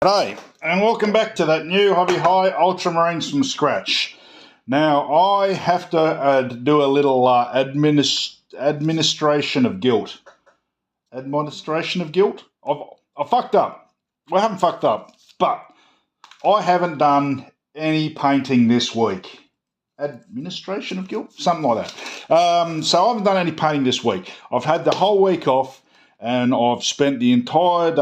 G'day, and welcome back to that new Hobby High Ultramarines from scratch. Now, I have to do a little administration of guilt. Administration of guilt? I fucked up. Well, I haven't fucked up, but I haven't done any painting this week. Administration of guilt? Something like that. So I haven't done any painting this week. I've had the whole week off. And I've spent the entire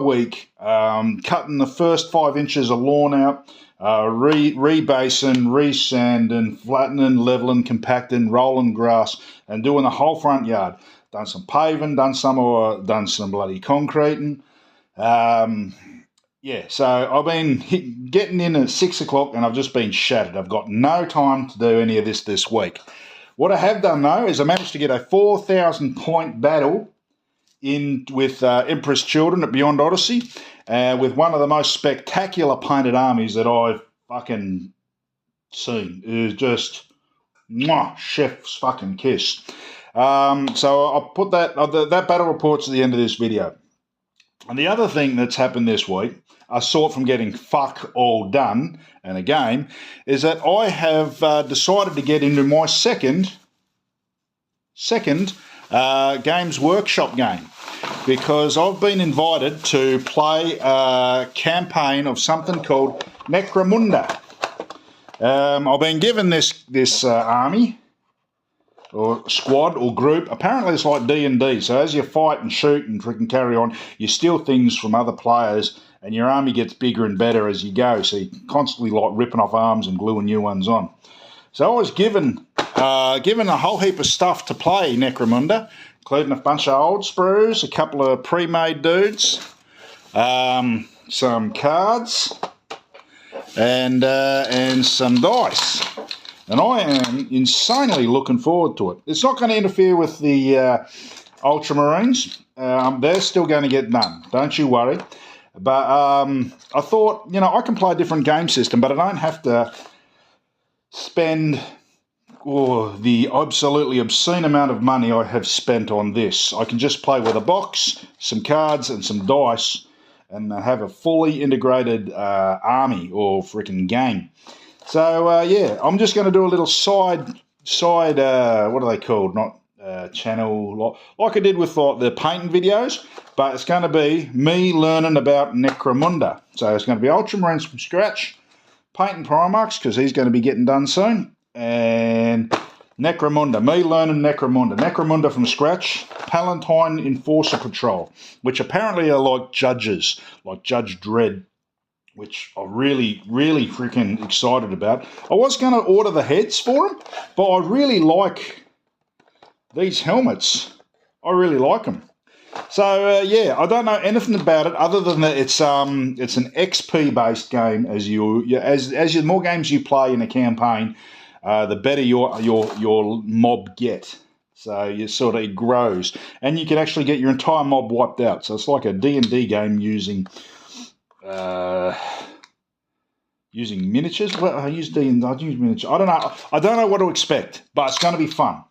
week cutting the first 5 inches of lawn out, rebasing, resanding, flattening, leveling, compacting, rolling grass, and doing the whole front yard. Done some paving, done some bloody concreting. So I've been getting in at 6 o'clock, and I've just been shattered. I've got no time to do any of this week. What I have done though is I managed to get a 4,000 point battle in with Emperor's Children at Beyond Odyssey, with one of the most spectacular painted armies that I've fucking seen. It is just chef's fucking kiss. So I'll put that battle report's at the end of this video. And the other thing that's happened this week, aside from getting fuck all done and a game, is that I have decided to get into my second Games Workshop game, because I've been invited to play a campaign of something called Necromunda. I've been given this army or squad or group. Apparently it's like D&D, so as you fight and shoot and freaking carry on, you steal things from other players and your army gets bigger and better as you go, so you're constantly like ripping off arms and gluing new ones on. So I was given a whole heap of stuff to play Necromunda, including a bunch of old sprues, a couple of pre-made dudes, some cards, and some dice. And I am insanely looking forward to it. It's not going to interfere with the Ultramarines. They're still going to get done. Don't you worry. But I thought, I can play a different game system, but I don't have to spend the absolutely obscene amount of money I have spent on this. I can just play with a box, some cards, and some dice, and have a fully integrated army or freaking game. So I'm just going to do a little side. What are they called? Not channel like I did with the painting videos, but it's going to be me learning about Necromunda. So it's going to be Ultramarines from scratch, painting Primarchs because he's going to be getting done soon. And Necromunda, me learning Necromunda. Necromunda from scratch, Palatine Enforcer Patrol, which apparently are like judges, like Judge Dredd, which I'm really, really freaking excited about. I was going to order the heads for them, but I really like these helmets. I really like them. So, I don't know anything about it other than that it's an XP-based game. As the more games you play in a campaign, the better your mob get. So it grows, and you can actually get your entire mob wiped out. So it's like a D&D game using miniatures. Well, I use miniatures. I don't know what to expect, but it's going to be fun.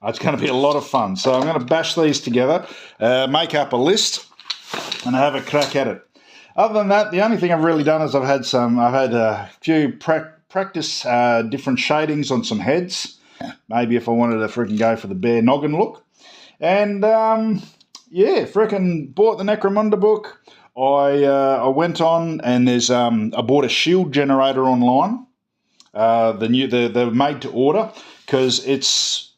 It's going to be a lot of fun. So I'm going to bash these together, make up a list, and have a crack at it. Other than that, the only thing I've really done is I've had a few practice different shadings on some heads. Maybe if I wanted to freaking go for the bare noggin look. And freaking bought the Necromunda book. I went on and I bought a shield generator online. They're made to order because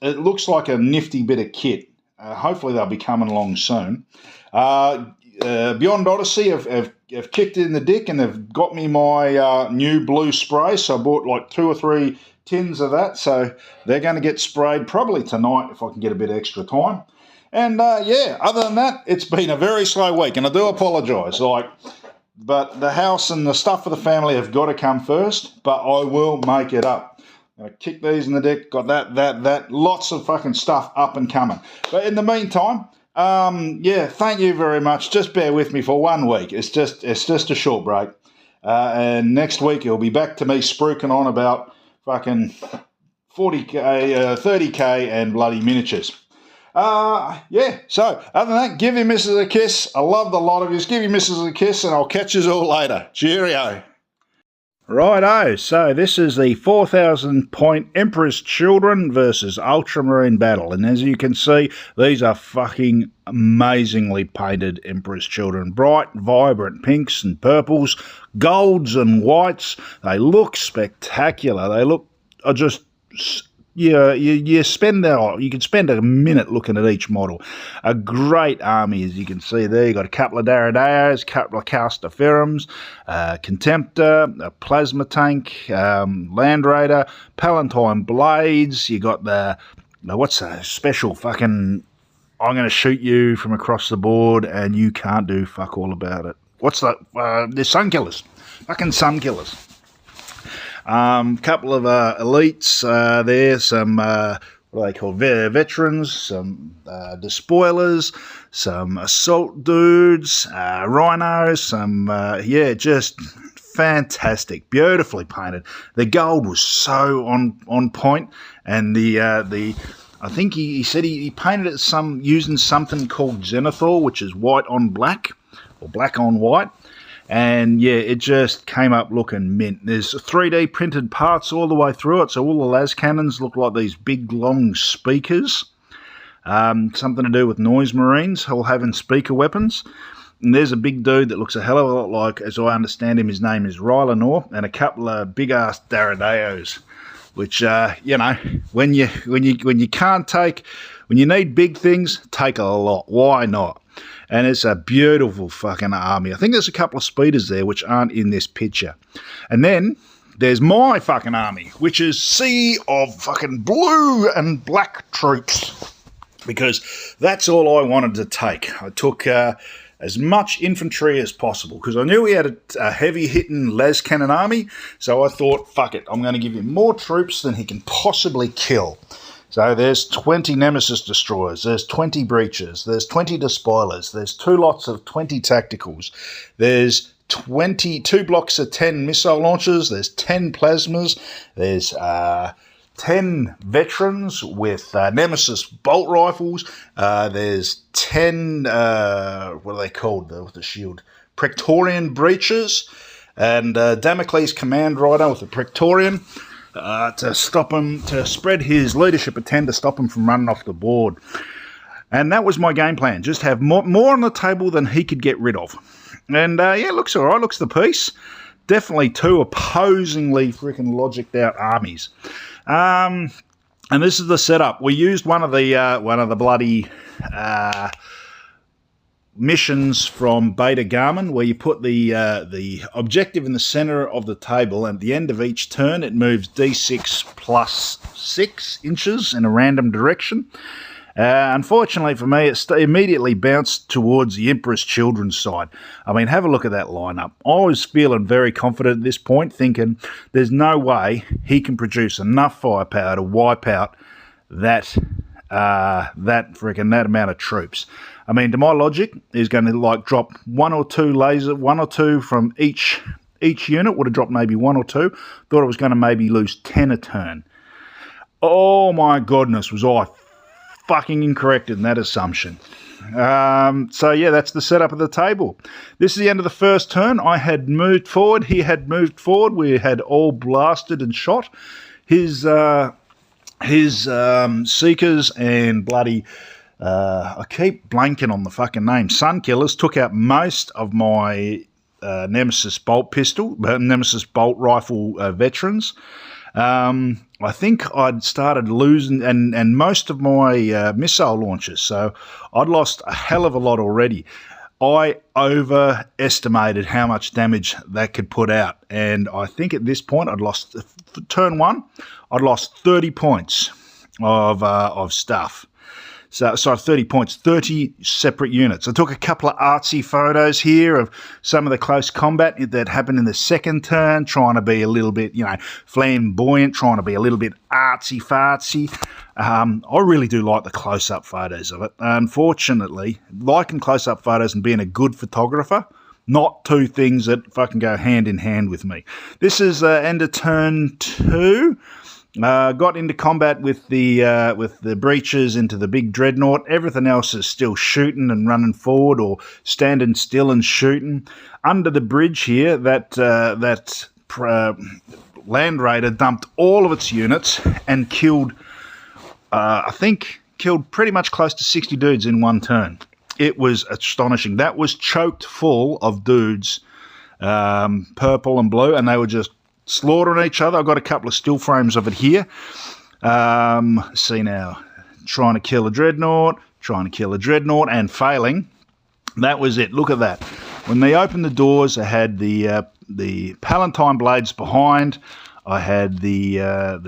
it looks like a nifty bit of kit. Hopefully they'll be coming along soon. Beyond Odyssey have kicked it in the dick and they've got me my new blue spray. So I bought like 2 or 3 tins of that. So they're going to get sprayed probably tonight if I can get a bit extra time. And other than that, it's been a very slow week, and I do apologise. But the house and the stuff for the family have got to come first. But I will make it up. I kick these in the dick. Got that. Lots of fucking stuff up and coming. But in the meantime, thank you very much. Just bear with me for 1 week. It's just a short break, and next week it'll be back to me spruiking on about fucking 40k, 30k, and bloody miniatures. Yeah, so other than that, give your missus a kiss. I love the lot of you. Give your missus a kiss, and I'll catch you all later. Cheerio. Righto, so this is the 4,000 point Emperor's Children versus Ultramarine battle. And as you can see, these are fucking amazingly painted Emperor's Children. Bright, vibrant pinks and purples, golds and whites. They look spectacular. They look just... Yeah, you can spend a minute looking at each model. A great army, as you can see there. You got a couple of Daradaeos, a couple of Castaferums, Contemptor, a Plasma Tank, Land Raider, Palatine Blades. You got what's a special fucking... I'm going to shoot you from across the board and you can't do fuck all about it. What's that? They're Sunkillers. Fucking Sunkillers. Couple of elites there, some what are they called, veterans, some despoilers, some assault dudes, rhinos, some just fantastic, beautifully painted. The gold was so on point, and I think he said he painted it using something called Zenithal, which is white on black or black on white. And yeah, it just came up looking mint. There's 3D printed parts all the way through it, so all the las cannons look like these big long speakers. Something to do with noise marines, all having speaker weapons. And there's a big dude that looks a hell of a lot like, as I understand him, his name is Rylanor, and a couple of big ass Daradaeos. Which when you need big things, take a lot. Why not? And it's a beautiful fucking army. I think there's a couple of speeders there which aren't in this picture. And then there's my fucking army, which is sea of fucking blue and black troops. Because that's all I wanted to take. I took as much infantry as possible because I knew he had a heavy-hitting las cannon army. So I thought, fuck it, I'm going to give him more troops than he can possibly kill. So there's 20 Nemesis destroyers, there's 20 breaches, there's 20 despoilers, there's 2 lots of 20 tacticals, there's 2 blocks of 10 missile launchers, there's 10 plasmas, there's 10 veterans with Nemesis bolt rifles, there's 10, what are they called, with the shield? Praetorian breaches, and Damocles Command Rider with the Praetorian. To stop him, to spread his leadership of 10 to stop him from running off the board. And that was my game plan, just have more on the table than he could get rid of. And yeah, looks all right, looks the piece. Definitely 2 opposingly freaking logicked out armies. And this is the setup. We used one of the bloody missions from Beta Garmin, where you put the objective in the center of the table, and at the end of each turn it moves d6 plus 6 inches in a random direction. Unfortunately for me, it immediately bounced towards the Emperor's Children's side. I mean, have a look at that lineup. I was feeling very confident at this point, thinking there's no way he can produce enough firepower to wipe out that amount of troops. I mean, to my logic, he's going to drop 1 or 2 from each unit. Would have dropped maybe 1 or 2. Thought it was going to maybe lose 10 a turn. Oh my goodness, was I fucking incorrect in that assumption. So yeah, that's the setup of the table. This is the end of the first turn. I had moved forward. He had moved forward. We had all blasted and shot. His Seekers and bloody... I keep blanking on the fucking name. Sunkillers took out most of my Nemesis bolt rifle veterans. I think I'd started losing and most of my missile launchers, so I'd lost a hell of a lot already. I overestimated how much damage that could put out, and I think at this point I'd lost, turn 1, I'd lost 30 points of stuff. So 30 points, 30 separate units. I took a couple of artsy photos here of some of the close combat that happened in the second turn, trying to be a little bit, flamboyant, trying to be a little bit artsy-fartsy. I really do like the close-up photos of it. Unfortunately, liking close-up photos and being a good photographer, not 2 things that fucking go hand in hand with me. This is end of turn 2. Got into combat with the breaches into the big dreadnought. Everything else is still shooting and running forward, or standing still and shooting. Under the bridge here, that Land Raider dumped all of its units and killed, I think, pretty much close to 60 dudes in one turn. It was astonishing. That was choked full of dudes, purple and blue, and they were just slaughtering each other. I've got a couple of still frames of it here. See now, trying to kill a dreadnought, and failing. That was it. Look at that. When they opened the doors, I had the Palatine blades behind. I had the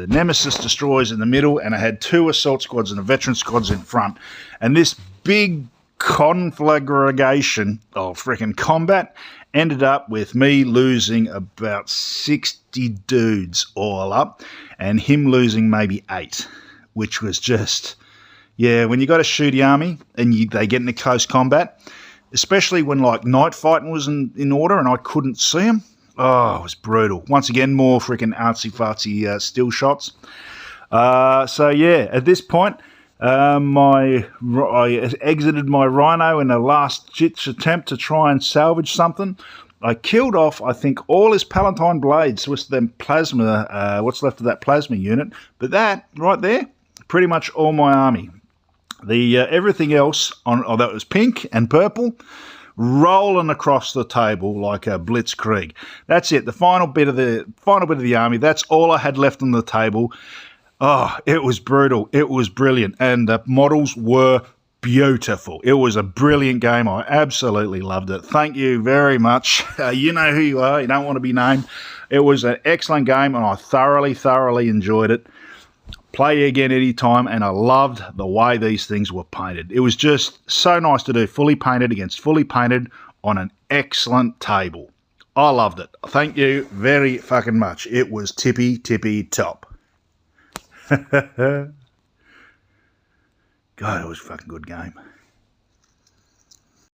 Nemesis destroyers in the middle, and I had 2 assault squads and a veteran squads in front. And this big conflagration of freaking combat ended up with me losing about 60 dudes all up, and him losing maybe 8, which was just, yeah, when you got a shooty army and they get into close combat, especially when like night fighting was in order and I couldn't see them. Oh, it was brutal. Once again, more freaking artsy-fartsy still shots. So yeah, at this point, I exited my Rhino in a last-ditch attempt to try and salvage something. I killed off, I think, all his Palatine blades with them plasma, what's left of that plasma unit. But that, right there, pretty much all my army. The everything else, that was pink and purple, rolling across the table like a blitzkrieg. That's it. The final bit of the army. That's all I had left on the table. Oh, it was brutal. It was brilliant, and the models were beautiful. It was a brilliant game. I absolutely loved it. Thank you very much. You know who you are. You don't want to be named. It was an excellent game, and I thoroughly enjoyed it. Play again anytime, and I loved the way these things were painted. It was just so nice to do fully painted against fully painted on an excellent table. I loved it. Thank you very fucking much. It was tippy top. God, it was a fucking good game.